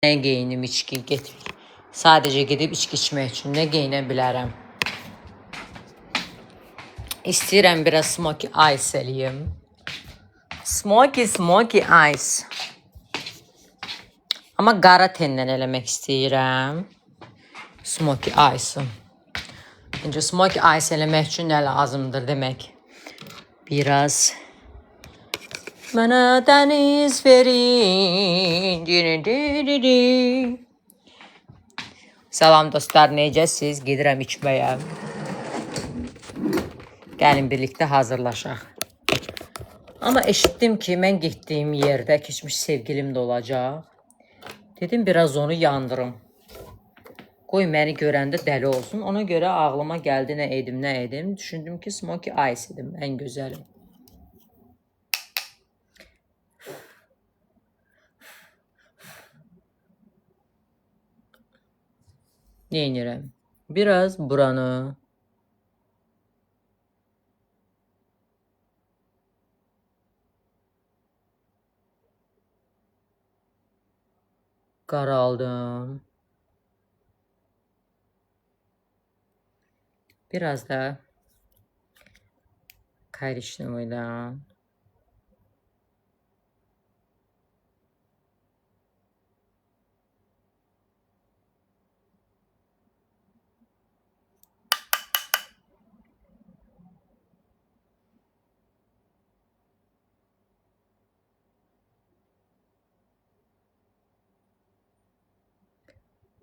Nə geyinim içki getmir. Sadəcə gedib içki içmək üçün nə geyinə bilərəm. İstəyirəm biraz smoky ice eləyim. Smoky ice. Amma qara tenlə eləmək istəyirəm. Smoky ice-ı. İncə smoky ice eləmək üçün nə lazımdır demək. Biraz mənə dəniz verin. Salam dostlar, necəsiz? Gedirəm içməyə. Gəlin birlikdə hazırlaşaq. Amma eşitdim ki, mən getdiyim yerdə keçmiş sevgilim də olacaq. Dedim, biraz onu yandırım. Qoy məni görəndə dəli olsun. Ona görə ağlıma gəldi, nə edim. Düşündüm ki, smoky ice edim, ən gözəlim. Neynirəm? Biraz buranı qaraldım. Biraz da korичневыйdan.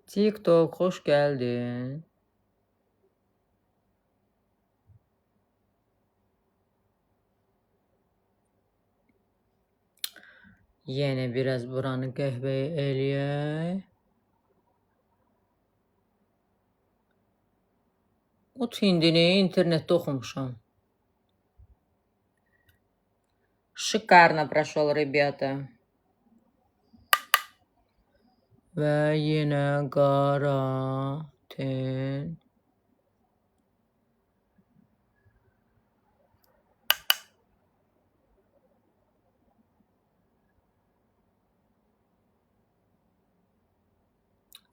TikTok, hoş geldin. Yenə biraz buranı qəhvəyə eləyək. O tindini internetdə oxumuşam. Şikarno прошел, rебята. Və yenə qara ten.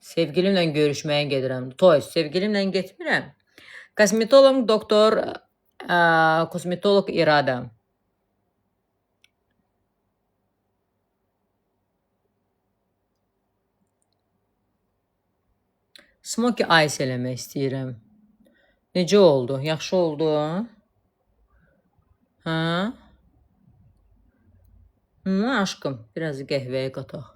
Sevgilimlə görüşməyə gedirəm. Sevgilimlə getmirəm. Kosmetolog doktor, kosmetolog İrada. Smoky ice eləmək istəyirəm. Necə oldu? Yaxşı oldu? Hə? Aşkım, biraz qəhvəyə qataq.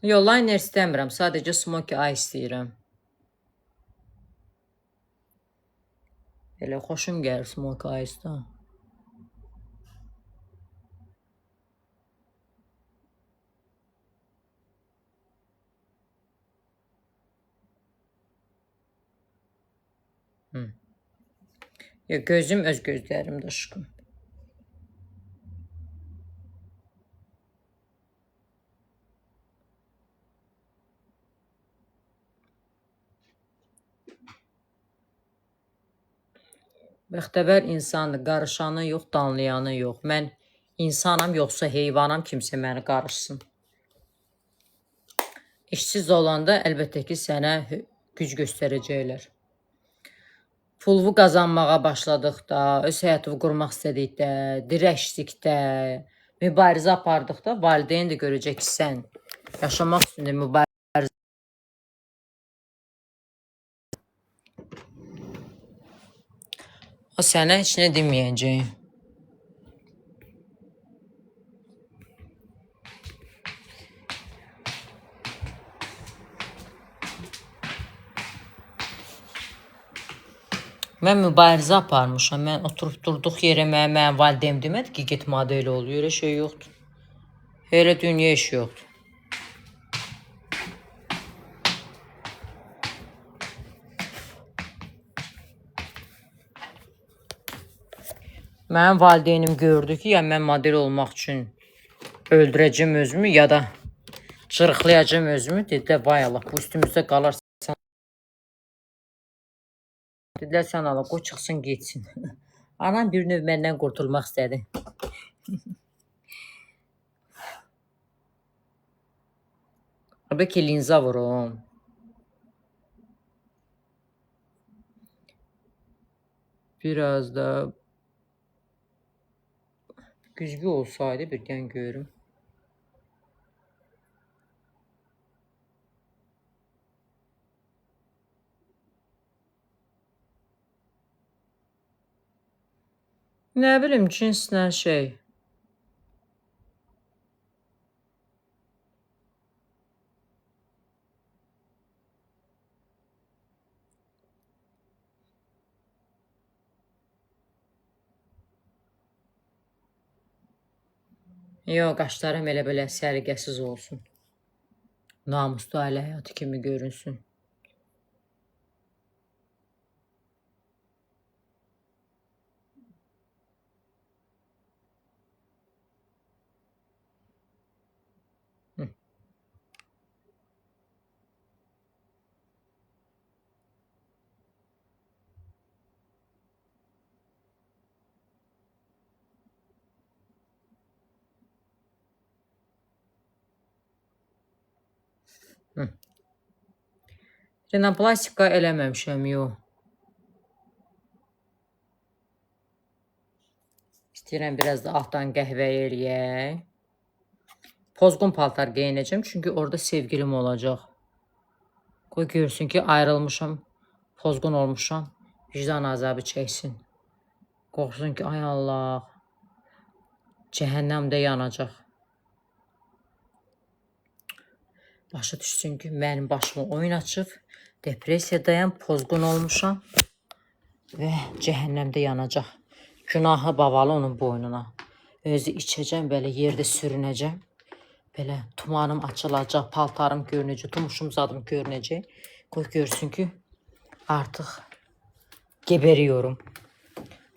Liner istəmirəm, sadəcə smoky ice istəyirəm. Elə xoşum gəlir smoky ice-dan. Gözüm öz gözlərimdə aşkım. Bəxtəvər insandır, qarışanı yox, danlayanı yox. Mən insanam, yoxsa heyvanam, kimsə məni qarışsın. İşsiz olanda əlbəttə ki, sənə güc göstərəcəklər. Pulvu qazanmağa başladıqda, öz həyatını qurmaq istədikdə, dirəşdikdə, mübarizə apardıqda valideyn də görəcək ki, sən yaşamaq üstündə mübarizə. O sənə heç nə deməyəcək. Mən mübarizə aparmışam. Mən oturub durduq yerə mənim valideyn demədi ki, get model ol. Elə şey yoxdur. Elə dünya iş yoxdur. Mənim valideynim gördü ki, ya mən model olmaq üçün öldürəcəm özümü, ya da çırıqlayacam özümü. Dedi, vay Allah, bu üstümüzdə qalarsa Dedilər sən ala qoy çıxsın getsin. Anam bir növ məndən qurtulmaq istədi. Tabii ki linza vurum. Biraz da güzgü olsaydı birdən görüm. Nə bilim cinslə şey. Yox, qaşlarım elə belə səliqəsiz olsun. Namuslu ailə həyatı kimi görünsün. Rinoplastika eləməmişəm, yox. İstəyirəm biraz da altdan qəhvə eləyək. Pozğun paltar geyinəcəm, çünki orada sevgilim olacaq. Qoy görsün ki, ayrılmışam, pozğun olmuşam, vicdan azabı çəksin. Qorxsun ki, ay Allah, cəhənnəmdə yanacaq. Başa düşsün ki, mənim başıma oyun açıb, depresiyadayam, pozğun olmuşam və cəhənnəmdə yanacaq. Günahı bavalı onun boynuna. Özü içəcəm, belə yerdə sürünəcəm. Belə tumanım açılacaq, paltarım görünəcək, tumuşum zadım görünəcək. Qoy görsün ki, artıq geberiyorum.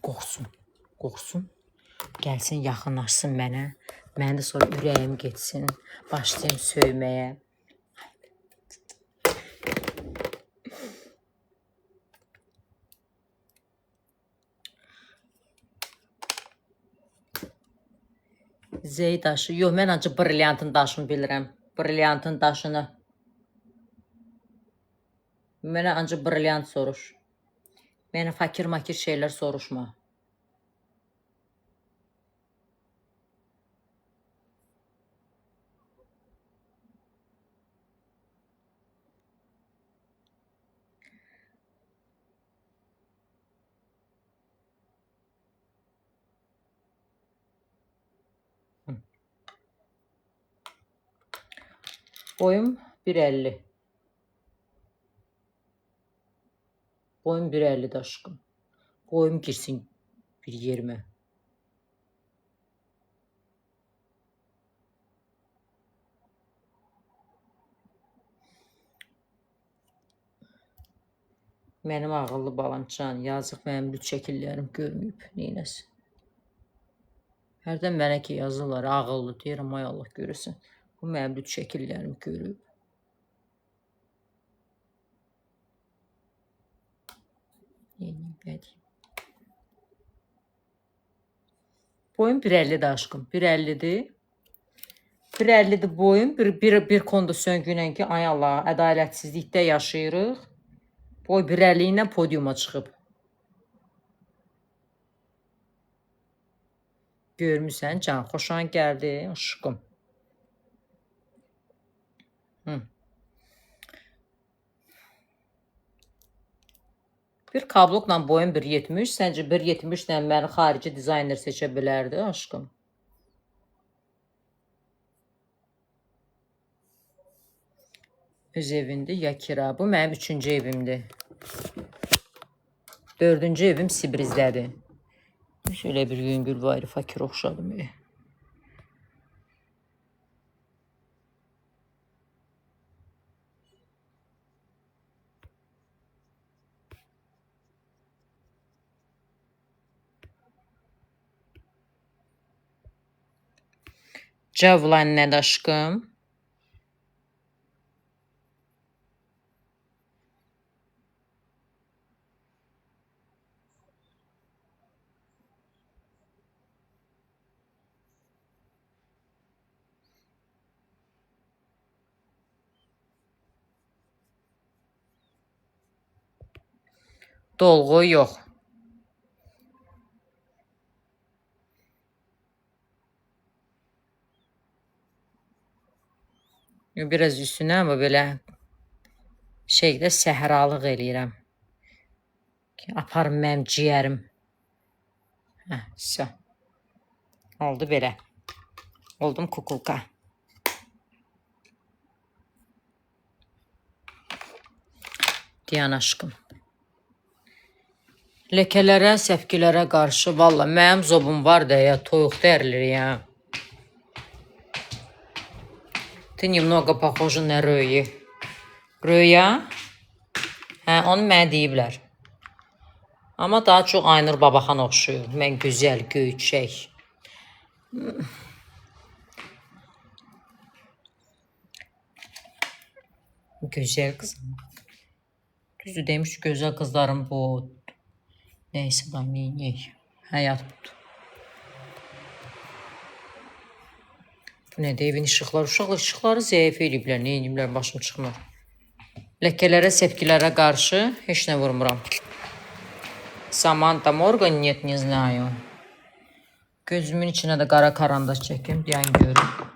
Qorxsun, qorxsun. Gəlsin, yaxınlaşsın mənə. Mən də sonra ürəyim getsin, başlayayım söyməyə. Zey daşı. Yox, mən ancaq brilyantın daşını bilirəm. Brilyantın daşını. Mənə ancaq brilyant soruş. Mənə fakir-makir şeylər soruşma. Boyum 1.50. Boyum 1.50 aşkım. Boyum girsin bir yerimə. Mənim ağıllı balamcan, yazıq mənim lüt şəkillərim görməyib, neynəsin. Hərdən mənə ki yazırlar, ağıllı deyirəm, ay Allah görürsən. Bu mənim lüt şəkillərim görüb. Neyim, nə deyim. Boyum 1.50 aşkım, 1.50'dir. 1.50'dir boyum, bir konuda söngünən ki, ay Allah, ədalətsizlikdə yaşayırıq. Boy 1.50 ilə podiuma çıxıb. Görmüsən, can, xoşan gəldi, aşkım. Bir kablokla boyum 1.70, səncə 1.70 ilə məni xarici dizayner seçə bilərdi, aşkım? Öz evində ya kira. Bu mənim 3-cü evimdir. 4-cü evim Sibrizdədir. Şöyle bir yüngül var, fakir oxşadım. Cavlan nədir aşkım? Dolğu yox. Biraz üstünə ama belə şeydə səhralıq eləyirəm. Aparım mənim ciyərim. Hə, oldu belə. Oldum kukulka. Diyan aşkım. Ləkələrə, səpkilərə qarşı valla mənim zobum var da ya, toyuq dərilir ya. Ты немного похожа на Röya. Röya? Hə, onu mənə deyiblər. Amma daha çox Aynur Babaxan oxşuyur. Mən gözəl, göyçək. Gözəl qızım. Düzdür demiş, gözəl qızların bu. Neysə da, neyək. Həyat budur. Bu nədir? Evin işıqları, uşaqlar işıqları zəif eləyiblər. Ne eləyiblər, başım çıxmır. Ləkələrə, səpkilərə qarşı heç nə vurmuram. Samantha Morgan, нет, не знаю. Gözümün içinə də qara karandaş çəkim, deyən görüm.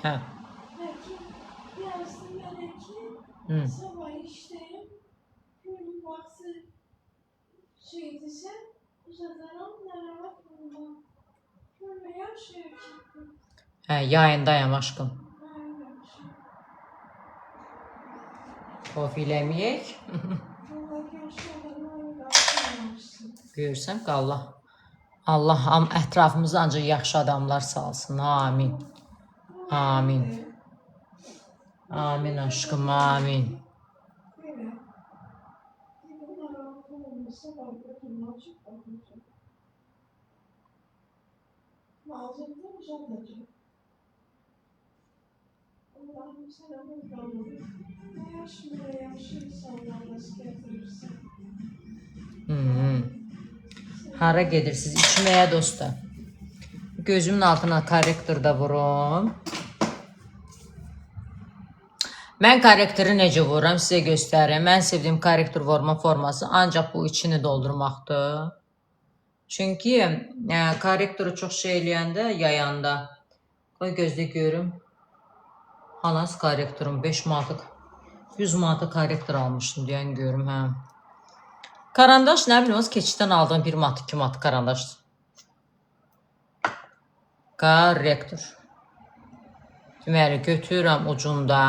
Hə. Sabah işteyim. Günün vakti şeydiyse uzataram merhaba kurma. Görmeyen şey çıktı. Hə, yayındayım aşkım. Kofi eləməyək. Görürsən ki, Allah ətrafımıza ancaq yaxşı adamlar salsın. Amin. Amin. Amin aşkım, amin. Hara gedirsiniz? İçməyə dostlar. Gözümün altına korrektor da vurum. Mən korrektoru necə vururam sizə göstərim. Mən sevdiyim korrektor vurma forması ancaq bu içini doldurmaqdır. Çünki korrektoru çox şey eləyəndə, yayanda. Qoy gözlə görüm. Halas korrektorum 5 manatı, 100 manatı korrektor almışdım deyən görüm. Hə. Karandaş nə bilmez, keçiddən aldığım 1 manat, 2 manat karandaşdır. Korrektor. Deməli, götürürəm ucunda.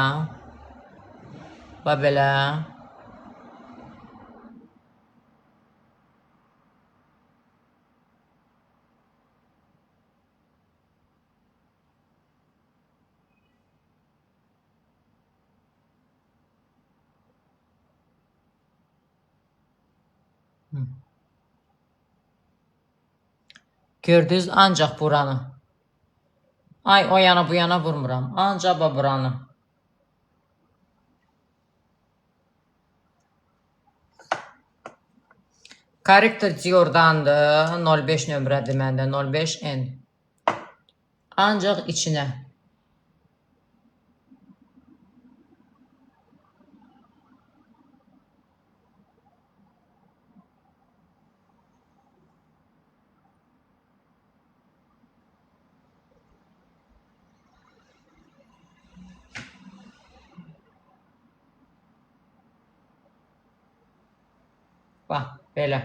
Və belə. Gördünüz ancaq buranı. Ay o yana bu yana vurmuram. Ancaq buranı. Korrektor Dior'dandır. 05 nömrədir məndə. 05N. Ancaq içinə. Bax, belə.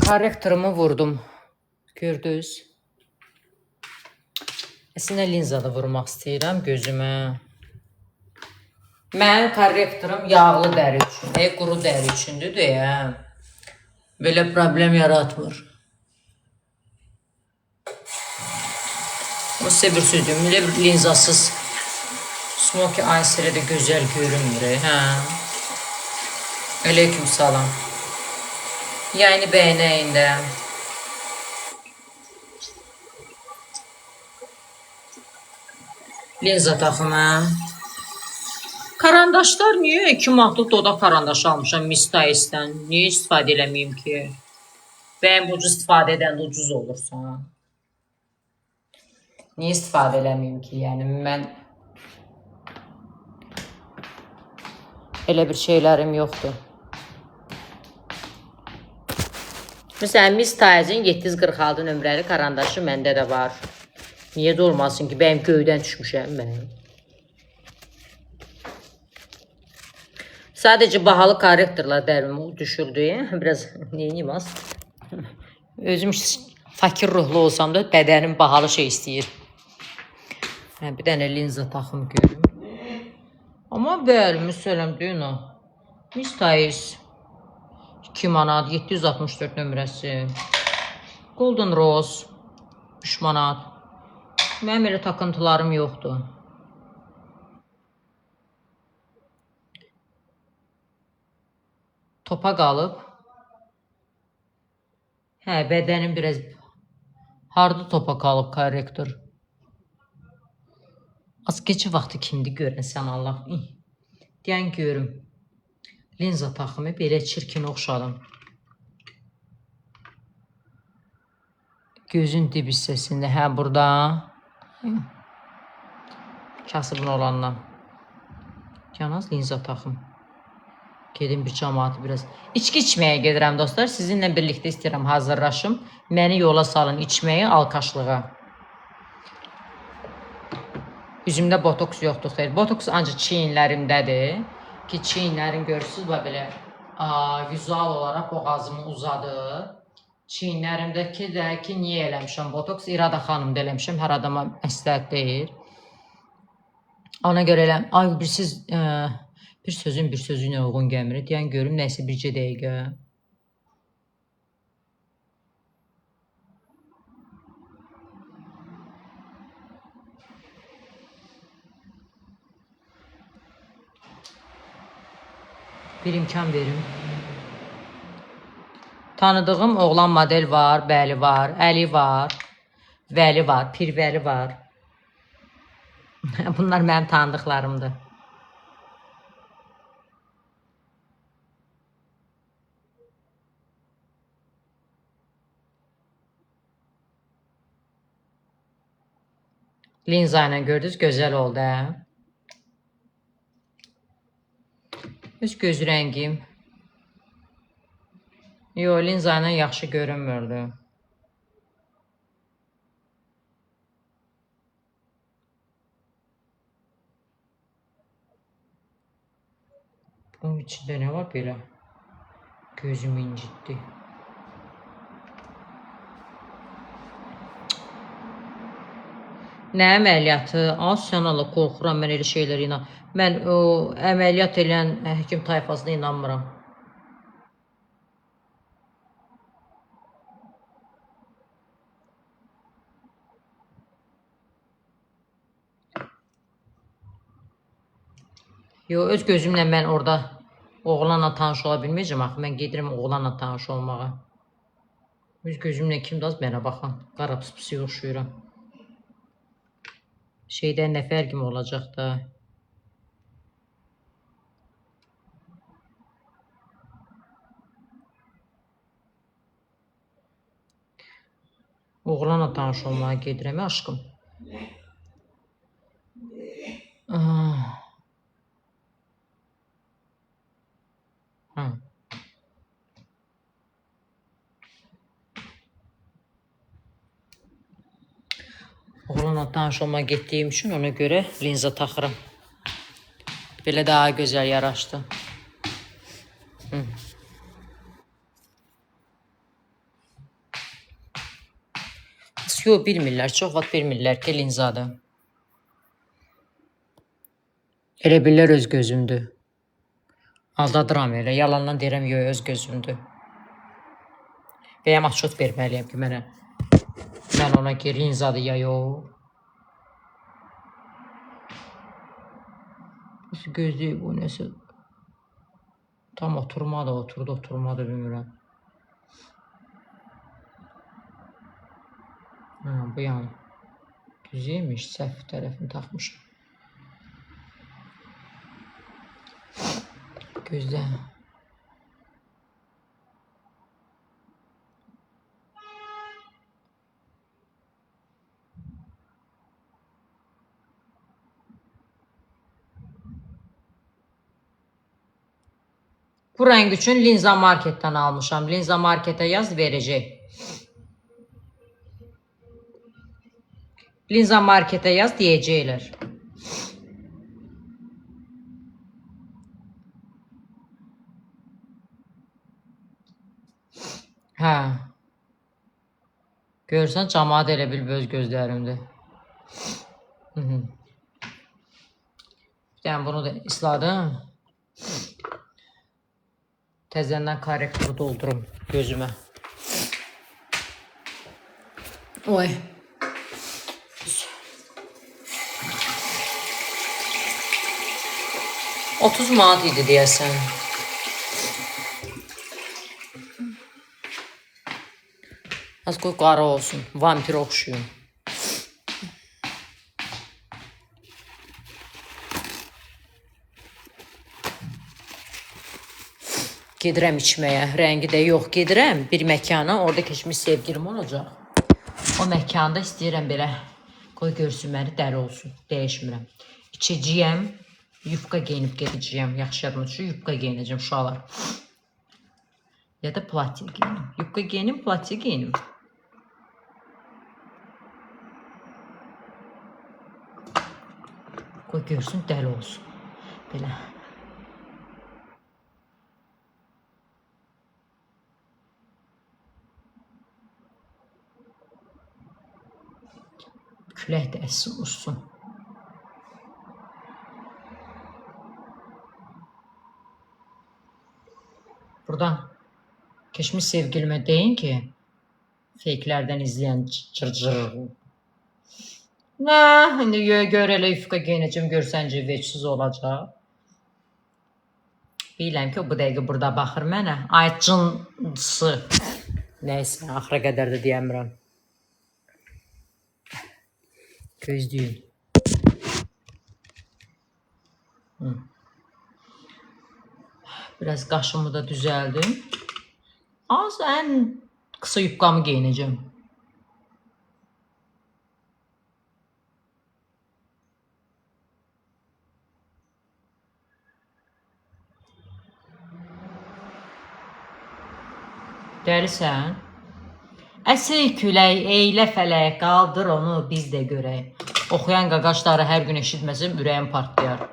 Korrektorumu vurdum. Gördünüz. Əslində linzada vurmaq istəyirəm gözümə. Mənim korrektorum yağlı dəri üçün, quru dəri üçündür deyə. Belə problem yaratmır. O sizə bir sözdür. Belə bir linzasız Smoky Eyes'lə də gözəl görünmür. Hə. Aleykümselam. Yayını beğenəyin də. Linza taxımı. Karandaşlar niyə 2 manatlıq dodaq karandaşı almışam Mistais'dən? Niyə istifadə eləməyim ki? Bəyəm ucuz istifadə edən də ucuz olursa. Niyə istifadə eləməyim ki? Yəni mən elə bir şeylərim yoxdur. Məsələn, Mistais'in 746 nömrəli karandaşı məndə də var. Niyə də olmasın ki? Bəyəm göydən düşmüşəm mən. Sadəcə bahalı korrektorlar dərimi düşürdü. Biraz neyim az? Özüm fakir ruhlu olsam da bədənim bahalı şey istəyir. Bir dənə linza taxım görüm. Amma bəli, məsələn, deyin o. Mistais 2 manat, 764 nömrəsi. Golden Rose 3 manat. Mənim elə takıntılarım yoxdur. Topa qalıb. Hə, bədənim biraz harda topa qalıb korrektor. Az gecə vaxtı kimdir görən sən Allah. Deyən görüm. Linza taxımı belə çirkin oxşadım. Gözün dib hissəsində. Hə, burada. Kasıbın olandan. Yanaz linza taxım. Gedim bir cəmaatı biraz. İçki içməyə gedirəm dostlar. Sizinlə birlikdə istəyirəm hazırlaşım. Məni yola salın içməyə, alkaşlığa. Üzümdə botoks yoxdur xeyr. Botoks ancaq çiyinlərimdədir. Ki çiyinlərim görürsünüz belə vizual olaraq boğazımı uzadır. Çiyinlərimdəki də ki niyə eləmişəm botoks? İrada xanımda eləmişəm. Hər adama məsləhət deyil. Ona görə eləm. Ay bir sözün bir sözünə uyğun gəlmir. Deyən görüm nəsə bircə dəqiqə. Bir imkan verin. Tanıdığım oğlan model var, Bəli var, Əli var, Vəli var, Pirvəli var. Bunlar mənim tanıdıqlarımdır. Linza ilə gördünüz, gözəl oldu. Öz göz rəngim. Yo, linza ilə yaxşı görünmürdü. Bunun içində nə var belə? Gözümü incitdi. Nə əməliyyatı? Az sən Allah qorxuram mən elə şeylərə inan. Mən o əməliyyat eləyən həkim tayfasına inanmıram. Yo, öz gözümlə mən orada oğlanla tanış ola bilməyəcəm axı. Mən gedirəm oğlanla tanış olmağa. Öz gözümlə kimdir az mənə baxan. Qara pıs-pısı yoxşuyuram. Şeydən nə fərqim olacaq da. Oğlanla tanış olmağa gedirəm aşkım. Oğlanla tanış olmağa getdiyim üçün ona görə linza taxıram. Belə daha gözəl yaraşdı. Yox, bilmirlər. Çox vaxt bilmirlər ki, linzadır. Elə bilirlər öz gözümdür. Aldadıram elə. Yalandan deyirəm, yox, öz gözümdür. Bəyəm açot verməliyəm ki, mənə. Mən ona ki, linzadır ya yox. Gözləyib bu nəsə. Tam oturmadı, oturmadı bilmirəm. Ha, bu yan. Düzeymiş, səhv tərəfini taxmışam. Gözlə. Bu rəng üçün Linza Marketdən almışam. Linza Marketə yaz, verəcək. Linza Marketə yaz, deyəcəklər. Hə. Görsən, camaat elə bil öz gözlərimdir. Bir dənə bunu da isladım. Təzəndən korrektoru doldurum gözümə. Oy. 30 manat idi deyəsən. Az qoy qara olsun. Vampir oxşuyum. Gedirəm içməyə. Rəngi də yox. Gedirəm bir məkana. Orada keçmiş sevgilim olacaq. O məkanda istəyirəm belə. Qoy görsün məni, dəri olsun. Dəyişmirəm. İçəcəyəm. Yufka geyinib gedəcəyəm. Yaxşı yadıma düşür. Yufka geyinəcəm uşaqlar. Ya da platya geyinim. Yufka geyinim, platya geyinim. Qoy görsün, dəli olsun. Belə. Külək də əssin, uçsun. Buradan keçmiş sevgilimə deyin ki, fake'lərdən izləyən cır-cır. Nə, indi gör elə yufka geyinəcəm, görsəncə veciz olacaq. Biləm ki, o bu dəqiqə burada baxır mənə. Ay cınsı. Nəysə, axıra qədər də deyəmirəm. Gözləyin. Biraz qaşımı da düzəldim. Az ən qısa yufqamı geyinəcəm. Dəlisən? Əsey külək, eylə fələk, qaldır onu biz də görək. Oxuyan qaqaşları hər gün eşitməsim, ürəyim partlayar.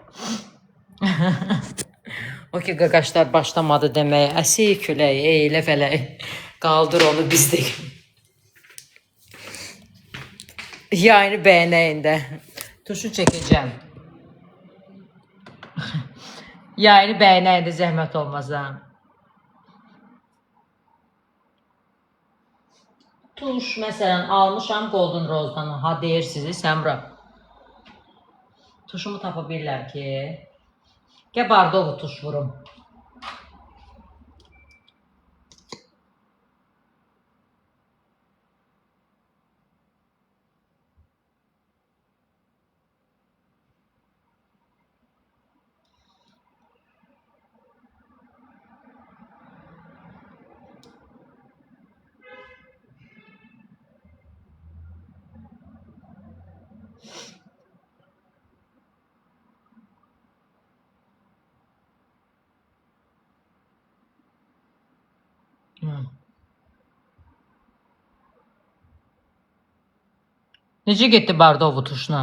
O ki, qaqaşlar başlamadı deməyə. Əsey külək, eylə fələk, qaldır onu biz də görək. Yayını bəyənəyin də. Tuşu çəkəcəm. Yayını bəyənəyin də zəhmət olmasa. Tuş, məsələn, almışam Golden Rose-dan. Ha, deyirsiniz, Səmra. Tuşumu tapa bilirlər ki, gəl Bardovu tuş vurum. Necə getdi Bardovu tuşla?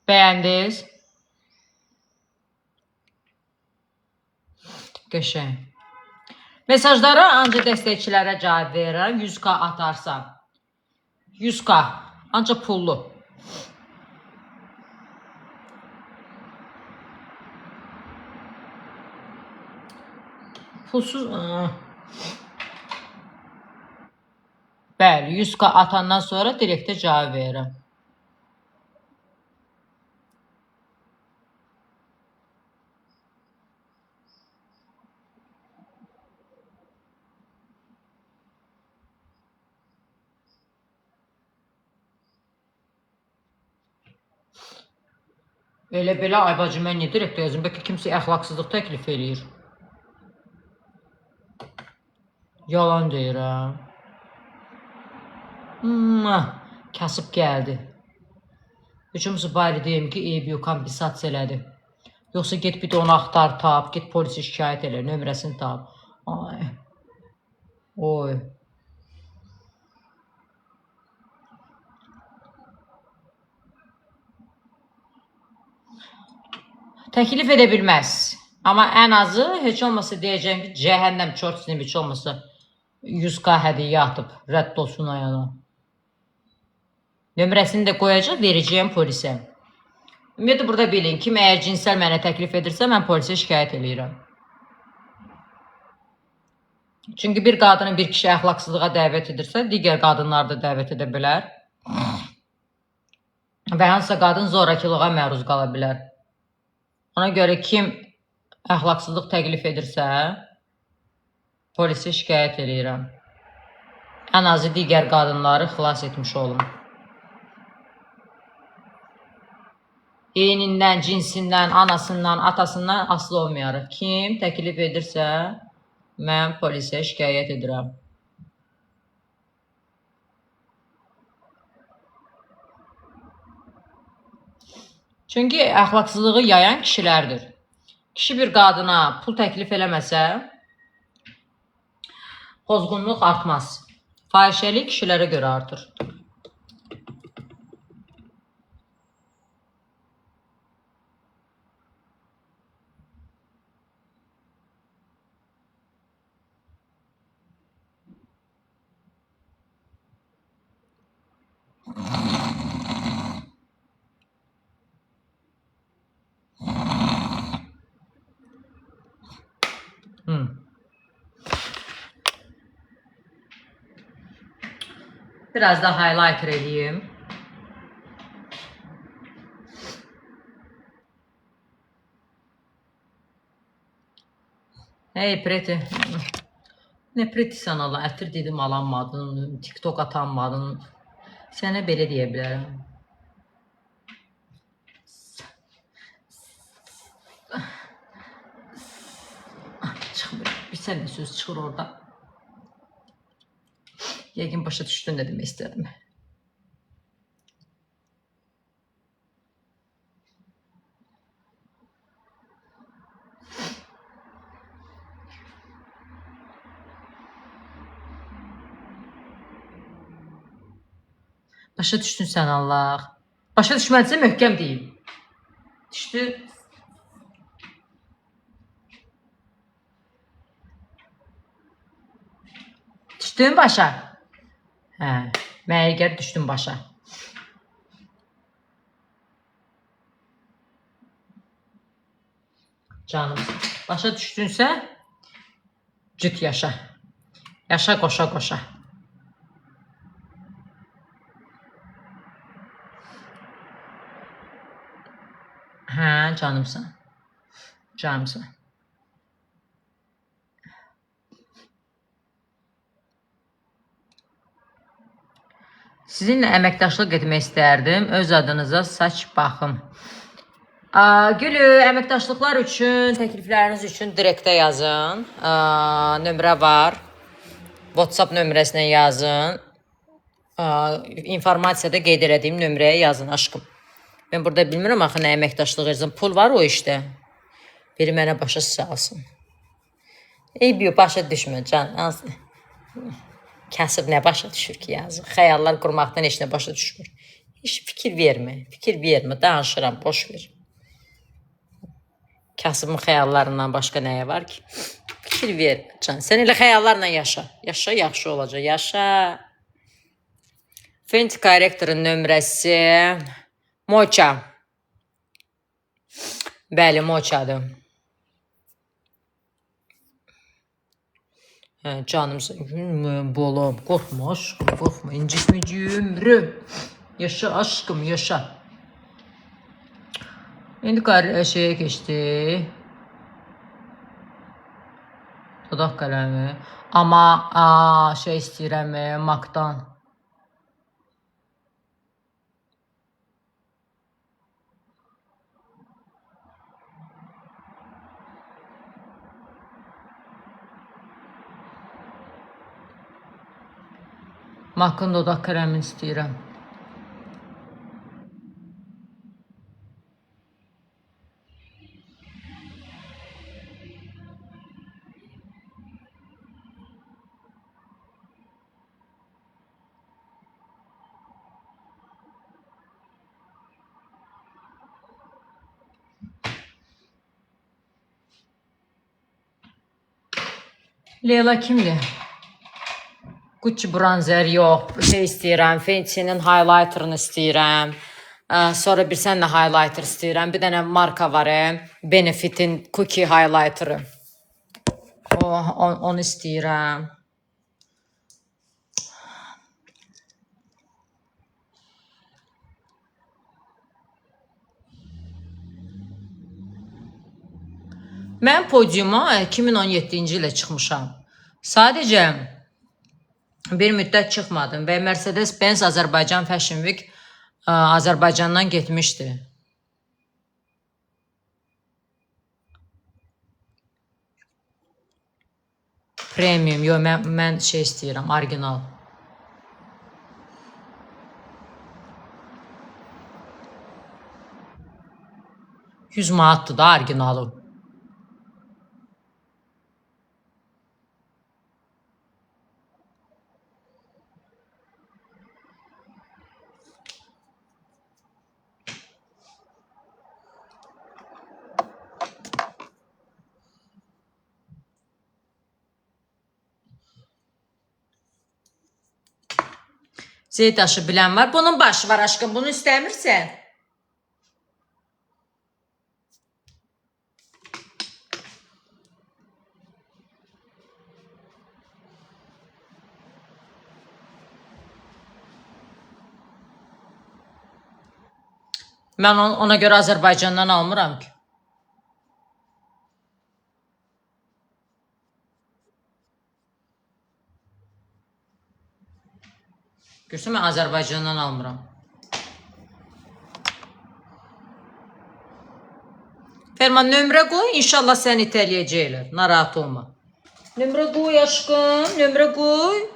Bəyəndiniz? Qəşəng. Mesajlara ancaq dəstəkçilərə cavab verirəm. 100k atarsan. 100k. Ancaq pullu. Pulsuz... Bəli, 100k atandan sonra direktə cavab verirəm. Elə belə ay bacı, mən niyə direktə yazım? Bəlkə kimsə əxlaqsızlıq təklif eləyir. Yalan deyirəm. Kasıb gəldi. Heç olmasa bari deyim ki, EBU kompensasiya elədi. Yoxsa get bir də onu axtar, tap, get polisə şikayət elə, nömrəsini tap. Ay. Oy. Təklif edə bilməz. Amma ən azı heç olmasa deyəcəm ki, cəhənnəm çortsini heç olmasa 100k hədiyyə atıb, rədd olsun ayana. Nömrəsini də qoyacaq, verəcəyəm polisə. Ümumiyyətlə burada bilin, kim əgər cinsel mənə təklif edirsə, mən polisə şikayət eləyirəm. Çünki bir qadını bir kişi əxlaqsızlığa dəvət edirsə, digər qadınlar da dəvət edə bilər. Və hansısa qadın zorakılığa məruz qala bilər. Ona görə kim əxlaqsızlıq təklif edirsə, polisə şikayət eləyirəm. Ən azı digər qadınları xilas etmiş olum. Eynindən, cinsindən, anasından, atasından asılı olmayarıq. Kim təklif edirsə, mən polisə şikayət edirəm. Çünki əxlaqsızlığı yayan kişilərdir. Kişi bir qadına pul təklif eləməsə, pozğunluq artmaz. Fahişəlik kişilərə görə artır. Biraz da highlighter eləyim. Hey Preti. Ne Pretisən Allah, ətir dedim alanmadın, TikTok atanmadın. Sənə belə deyə bilərəm. Çıxmır, bir sənə söz çıxır orada. Yəqin başa düşdün də demək istədim. Başa düşdün sən Allah. Başa düşmədisə möhkəm deyim. Düşdü. Düşdün başa. Hə, məgər düşdün başa. Canım, başa düşdünsə, cüt yaşa. Yaşa qoşa qoşa. Hə, canımsan. Canımsan. Sizinlə əməkdaşlıq etmək istərdim. Öz adınıza saç baxım. Gülü, əməkdaşlıqlar üçün, təklifləriniz üçün direktə yazın. Nömrə var. WhatsApp nömrəsinə yazın. İnformasiyada qeyd elədiyim nömrəyə yazın aşkım. Mən burada bilmirəm axı nə əməkdaşlıq edirəm. Pul var o işdə. Biri mənə başa salsın. Eybi başa düşmür can. Kasıb nə başa düşür ki yazıq. Xəyallar qurmaqdan heç nə başa düşmür. Heç fikir vermə. Fikir vermə. Danışıram. Boş ver. Kasıbın xəyallarından başqa nəyə var ki? Fikir ver can. Sən elə xəyallarla yaşa. Yaşa, yaxşı olacaq. Yaşa. Fenty korrektorun nömrəsi Moça. Bəli, Moçadır. Hə, canım, bolam, qorxma aşkım, qorxma, incitməyəcəyim. Yaşa aşkım, yaşa. İndi şeyə keçdi. Dodaq qələmi. Amma şey istəyirəm, MAC-dan. MAC-ın dodaq qələmini istəyirəm. Leyla kimdir? Gucci bronzer yox. Şey istəyirəm. Fenty'nin highlighter'ını istəyirəm. Sonra bir sənə highlighter istəyirəm. Bir dənə marka var. Benefit'in cookie highlighter'ı. Onu istəyirəm. Mən podiuma 2017-ci ilə çıxmışam. Sadəcə bir müddət çıxmadım və Mercedes-Benz Azərbaycan Fashion Week Azərbaycandan getmişdi. Premium, yox, mən şey istəyirəm, orijinal. $100 manatdır da orijinalı. Zeyd daşı bilən var. Bunun başı var aşkım. Bunu istəmirsən? Mən ona görə Azərbaycandan almıram ki. Görsən, mən Azərbaycandan almıram. Ferman, nömrə qoy, inşallah səni itələyəcəklər. Narahat olma. Nömrə qoy aşkım, nömrə qoy.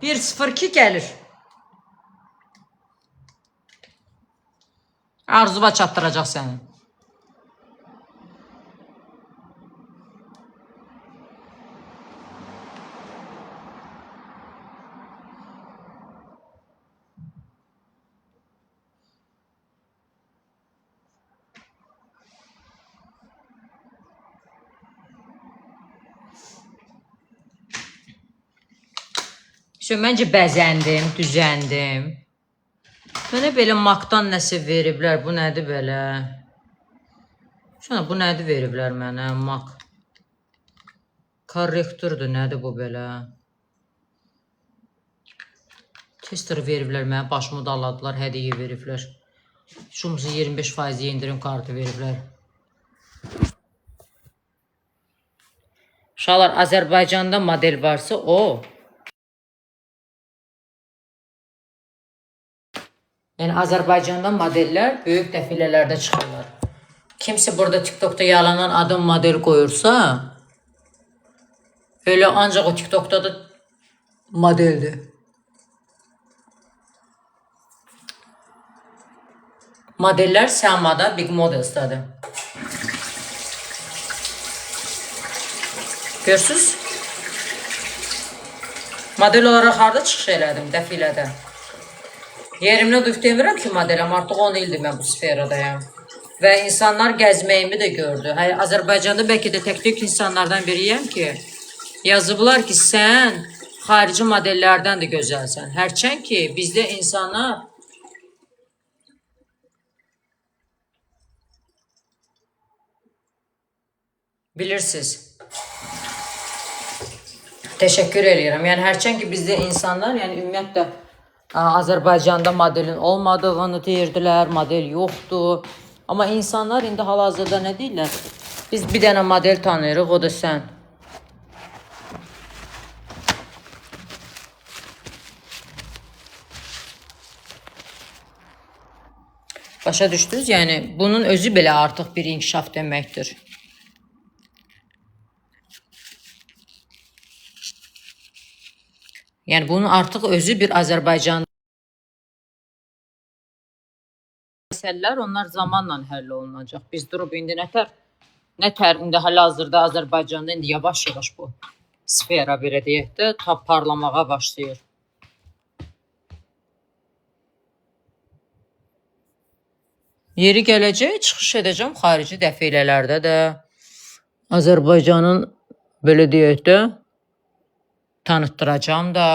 102 gəlir. Arzuva çatdıracaq səni. Məncə bəzəndim, düzəndim. Mənə belə MAC-dan nəsə veriblər. Bu nədir belə? Bu nədir veriblər mənə? MAC. Korrekturdur, nədir bu belə? Tester veriblər mənə. Başımı daladılar, hədiyyə veriblər. Şumsu 25% indirim kartı veriblər. Uşaqlar, Azərbaycanda model varsa o. Yəni Azərbaycanda modellər böyük dəfilələrdə çıxırlar. Kimsə burada TikTokda yalanan adam model qoyursa, öyle ancaq o TikTokda da modeldir. Modellər Samada, Big Models'dadır. Görürsünüz? Model olaraq harada çıxış elədim dəfilədə. Yerimlə duyub demirəm ki, modeləm, artıq 10 ildir mən bu sferadayım. Və insanlar gəzməyimi də gördü. Azərbaycanda bəlkə də tək-tük insanlardan biriyəm ki, yazıblar ki, sən xarici modellərdən də gözəlsən. Hərçənd ki, bizdə insanlar bilirsiniz. Teşekkür ediyorum. Yani hərçən ki bizdə insanlar, yəni ümumiyyətlə Azərbaycanda modelin olmadığını deyirdilər, model yoxdur. Amma insanlar indi hal-hazırda nə deyirlər? Biz bir dənə model tanıyırıq, o da sən. Başa düşdünüz? Yəni bunun özü belə artıq bir inkişaf deməkdir. Yəni bunun artıq özü bir Azərbaycan məsələlər, onlar zamanla həll olunacaq. Biz durub indi nətər indi hal-hazırda Azərbaycanda indi yavaş-yavaş bu sfera belə deyək də parlamağa başlayır. Yeri gələcək, çıxış edəcəm xarici dəfilələrdə də Azərbaycanın belə deyək də tanıtdıracağım da.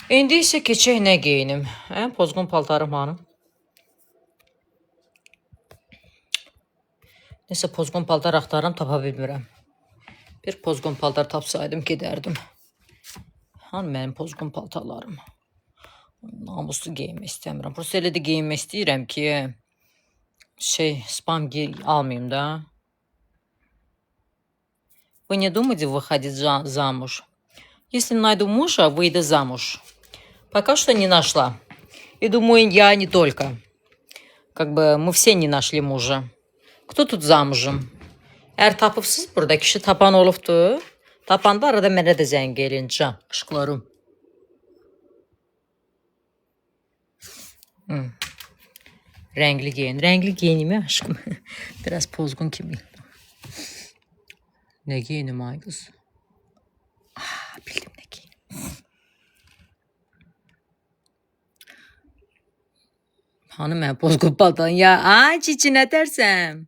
İndi isə keçək nə geyinim? Pozğun paltarım hanım? Nəsə pozğun paltar axtarım, tapa bilmirəm. Bir pozğun paltar tapsaydım gedərdim. Hanı mənim pozğun paltarlarım? Namuslu geyinmək istəmirəm. Prosta elə də geyinmək istəyirəm ki, spam almayayım da. Вы не думаете выходить замуж? Если найду мужа, выйду замуж. Пока что не нашла. И думаю, я не только. Как бы мы все не нашли mужа. Кто тут замужем? Əgər tapıbsınız burada, kişi tapan olubdur. Tapanda arada mənə də zəng eləyin, can, aşklarım. Renkli giyin. Renkli giyinim ya aşkım. Biraz pozgun kimi. Ne giyinim ay kız? Bildim ne giyinim. Hanım mən pozgun paltan ya. Ay cici nə dərsəm?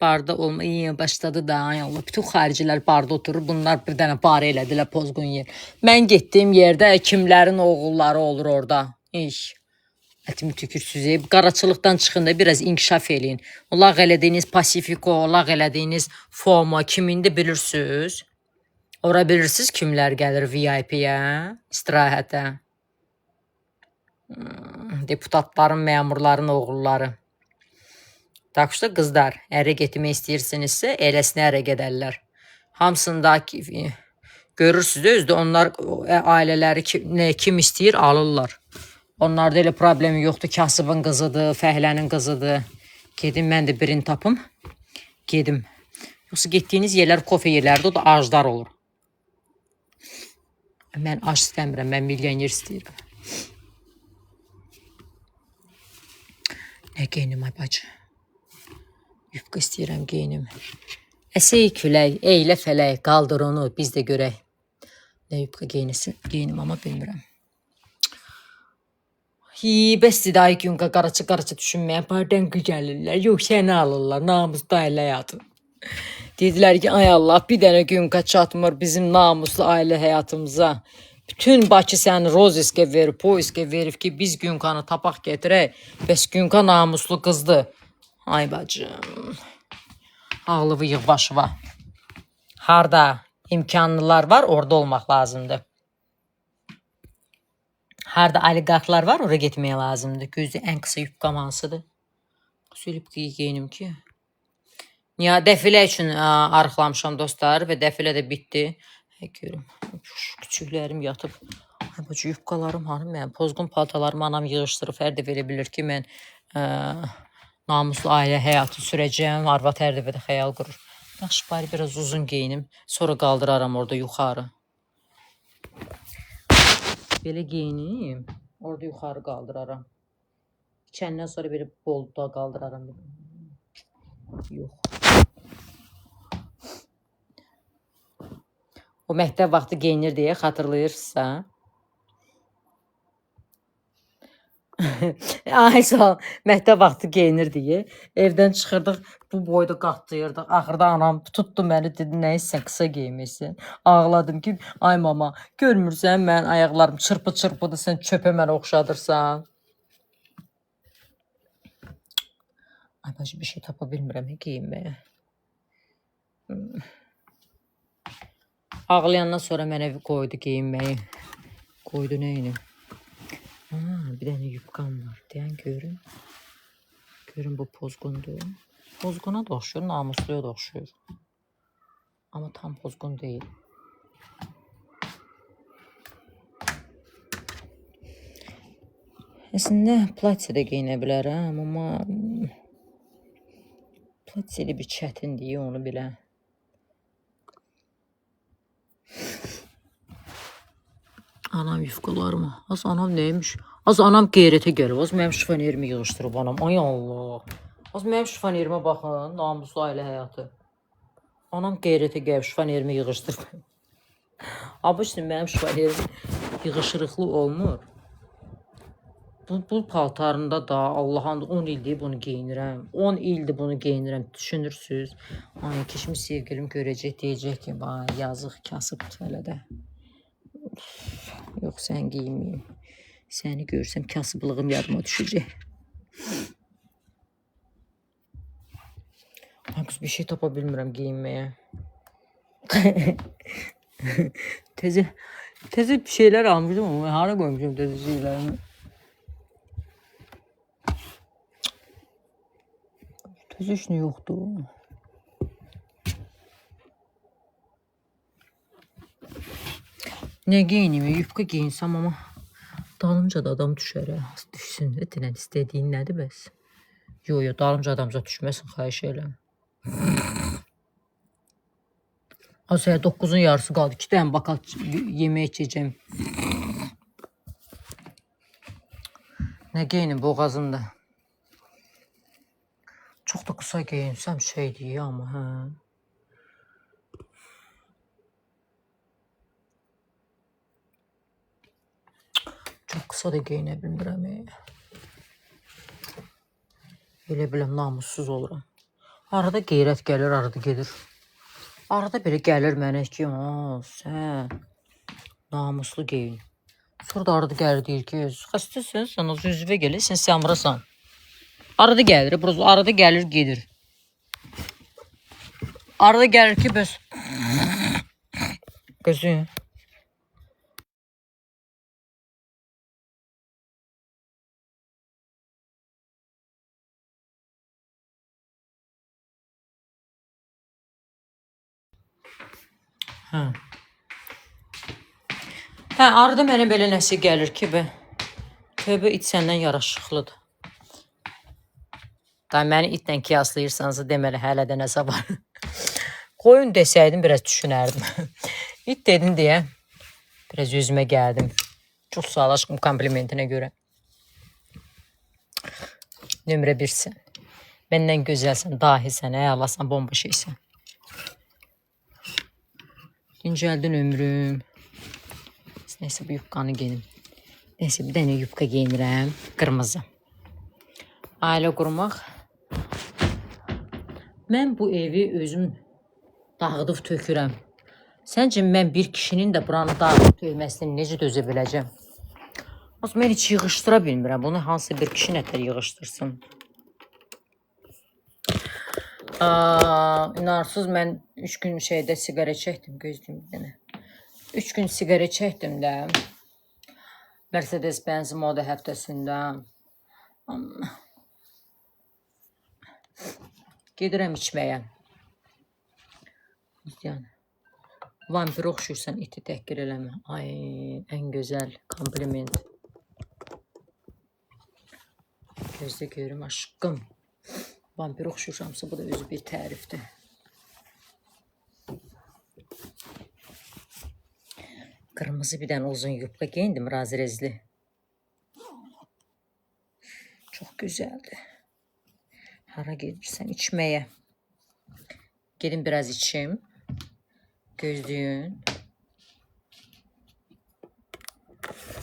Barda olmaya başladı da. Ay Allah, bütün xaricilər barda oturur. Bunlar bir dənə bar elədilər pozgun yer. Mən getdiyim yerdə kimlərin oğulları olur orada. Ətimi tükürsüzeyib. Qaraçılıqdan çıxında biraz inkişaf eləyin. Lağ elədiyiniz Pasifiko, lağ elədiyiniz FOMO kimində bilirsiniz? Ora bilirsiniz kimlər gəlir VIP-yə, istirahətə? Deputatların, məmurların oğulları. Tak ki, qızlar, ərə getmək istəyirsinizsə, eləsinə ərə gedərlər. Hamısında görürsünüz də, özdə onlar ailələri kim istəyir, alırlar. Onlarda elə problemi yoxdur, kasıbın qızıdır, fəhlənin qızıdır. Gedim, mən də birini tapım, gedim. Yoxsa getdiyiniz yerlər kofe yerlərdir, o da acdar olur. Mən ac istəmirəm, mən milyoner istəyirəm. Nə geyinim ay bacı? Yufqa istəyirəm geyinim. Əsey külək, eylə fələk, qaldır onu, biz də görək. Nə yufqa geyinim, amma bilmirəm. Bəsdir də ay günqa qaraça düşünməyə, bardan gəlirlər, yox səni alırlar, namuslu ailə həyatı. Dedilər ki, ay Allah, bir dənə günqa çatmır bizim namuslu ailə həyatımıza. Bütün Bakı səni roziskə verib, poiskə verib ki, biz günqanı tapaq getirək, bəs günqa namuslu qızdır. Ay bacım, ağlıvı yığ başıva. Harda imkanlılar var, orada olmaq lazımdır. Harda oligarxlar var, oraya getməyə lazımdır. Gözdə ən qısa yufqam hansıdır? Qısa yufqayı geyinim ki. Ya dəfilə üçün arıqlamışam dostlar və dəfilə də bitdi. Görüm, küçüklərim yatıb. Ay bacı, yufqalarım hanım mənim? Pozğun paltalarımı anam yığışdırıb. Hər də belə bilir ki, mən namuslu ailə həyatı sürəcəm. Arvad hər dəfə də xəyal qurur. Yaxşı, bari biraz uzun geyinim. Sonra qaldıraram orada yuxarı. Belə geyinim, orada yuxarı qaldıraram. İçəndən sonra belə bolda qaldıraram. Yox. O məktəb vaxtı geyinir deyə xatırlayırsınızsa. Ay sağ ol. Məktəb vaxtı geyinir deyə. Evdən çıxırdıq, bu boyda qatlayırdıq. Axırda anam tutdu məni, dedi, nə isə qısa geyinmirsən. Ağladım ki, ay mama, görmürsən mən ayaqlarım çırpı-çırpıdır, sən çöpə mənə oxşadırsan. Ay bacı, bir şey tapa bilmirəm geyinməyə. Ağlayandan sonra mənə qoydu geyinməyi. Qoydu neyini? Bir dənə yubqam var. Deyən görün. Görün bu pozğundur. Pozğuna da oxşuyur, namusluya da oxşuyur. Amma tam pozğun deyil. Əslində platya da geyinə bilərəm, amma platya ilə bir çətindir, onu bilən. Anam yufqalar mı? Az anam neymiş? Az anam qeyrətə gəlir. Az mənim şifanerimi yığışdırıb anam. Ay Allah. Az mənim şifanerimə baxın. Namuslu ailə həyatı. Anam qeyrətə gəlib şifanerimi yığışdırıb. Abışdır mənim şifanerim yığışırıqlı olmur. Bu paltarında da Allah'ın 10 ildir bunu geyinirəm. 10 ildir bunu geyinirəm. Düşünürsünüz. Ay keçmiş sevgilim görəcək, deyəcək ki, vay yazıq kasıb elə də. Yox, sən giyinməyim. Səni görsəm kasıblığım yadıma düşəcək. Qız bir şey tapa bilmirəm giyinməyə. Təzə bir şeylər almışım ama hara qoymuşum təzə şeylərimi. Təzə heç nə yoxdur. Ne giyineyim? Yufka giyinsem ama dalımca da adam düşer. Düşsün. Etinen istediğin nedir bəs? Yo, dalımca adamca düşməsin, xahiş edirəm. Asaya 9'un yarısı qaldı. 2 dənə bakal yemək içəcəm. Ne giyinim boğazımda. Çok da kısa giyinsəm şey diye ama hə. Çok kısa da giyinə bilmirəm. Elə biləm namussuz oluram. Arada qeyrət gəlir, arada gedir. Arada belə gəlir mənə ki, sən namuslu geyin. Sonra da arada gəlir deyir ki, xəstəsən, sən o üzvə gəlir, sən samırasan. Arada gəlir, arada gəlir, gedir. Arada gəlir ki, bəs gözü. Hə, arada mənə belə nəsə gəlir ki, tövbə it səndən yaraşıqlıdır. Da məni itlə kıyaslayırsanız deməli hələ də nəsə var. Qoyun desəydim biraz düşünərdim. İt dedin deyə biraz özümə gəldim. Çox sağ ol aşkım komplimentinə görə. Nömrə 1'sən. Məndən gözəlsən, dahisən, əlasan, bomba şeysən. Dincəldin ömrüm. Neyse bu yufkanı giyinim. Neyse bir dənə yufka giyinirəm. Qırmızı. Ailə qurmaq. Mən bu evi özüm dağıdıb tökürəm. Səncə mən bir kişinin də buranı dağıdıb tökməsini necə dözə biləcəm? Aslında mən heç yığışdıra bilmirəm. Bunu hansı bir kişi nətər yığışdırsın? İnarsız mən 3 gün şeydə siqara çəkdim. Gözləyim bir dənə. 3 gün siqara çəkdim də. Mercedes-Benz moda həftəsində. Gedirəm içməyə. Yəni, vampir oxşuyursan iti təhqir eləmə. Ay, ən gözəl kompliment. Gözdə görüm aşkım. Vampir oxşuyursamsa bu da özü bir tərifdir. Kırmızı bir dənə uzun yubka giyindim, razrezli. Çok güzeldi. Hara gelirsən içməyə. Gelin biraz içim. Gözlüyün.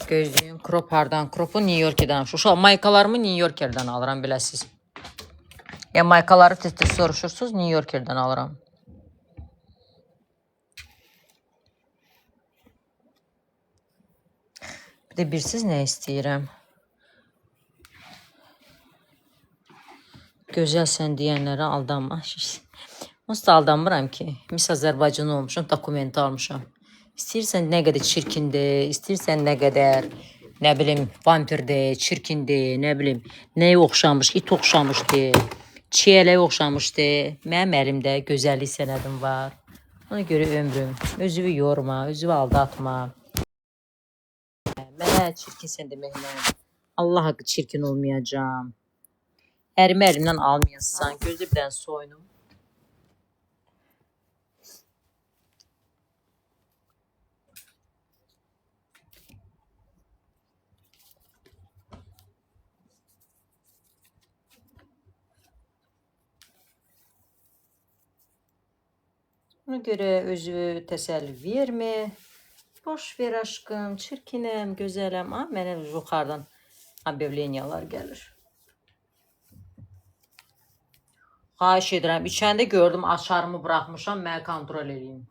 Gözlüyüm crop hardan? Cropu New York'dan. Uşaq maykalarımı New York'dan alıram biləsiz. Ya maykaları tez-tez soruşursunuz, New York'dan alıram. Bir de birsiz nə istəyirəm? Gözəlsən deyənlərə aldanma. Onsuz da aldanmıram ki. Mis Azərbaycan olmuşam, dokumenti almışam. İstəyirsən nə qədər çirkindir, istəyirsən nə qədər, nə bilim, vampirdir, çirkindir, nə bilim, nəyə oxşamış, it oxşamışdır, çiyələyə oxşamışdır. Mənim əlimdə gözəllik sənədim var. Ona görə ömrüm, özünü yorma, özünü aldatma. Mənə çirkinsən deməklə Allah haqqı çirkin olmayacağım. Ərimi əlimdən almayasan, gözü bir dənə soyunum. Ona görə özü təsəlli vermə. Boş ver aşkım, çirkinəm, gözələm. Mənə yuxarıdan obявлениyalar gəlir. Xahiş edirəm, içəndə gördüm açarımı buraxmışam, mənə kontrol edeyim.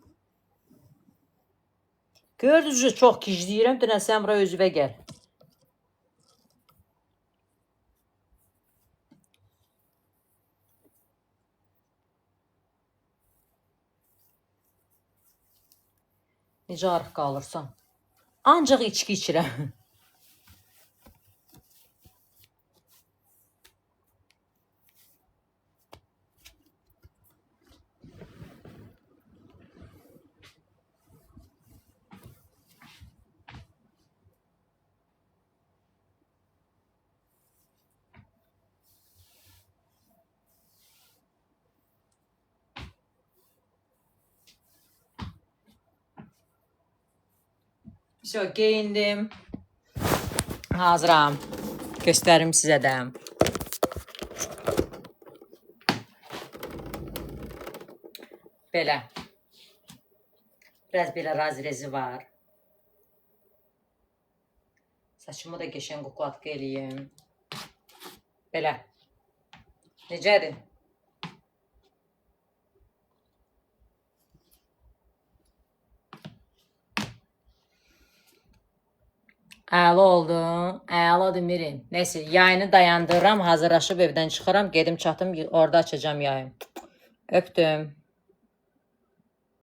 Gördünüz, çox gizləyirəm, dünən sən bura özüvə gəl. Necə arıq qalırsan? Ancaq içki içirəm. Geyindim. Hazıram. Göstərim sizə də. Belə. Biraz belə razrezi var. Saçımı da geçən qukladqa eləyim. Belə. Necədir? Əla oldu. Əla demirim. Neyse, yayını dayandırıram. Hazırlaşıb evdən çıxıram. Gedim çatım. Orada açacağım yayın. Öptüm.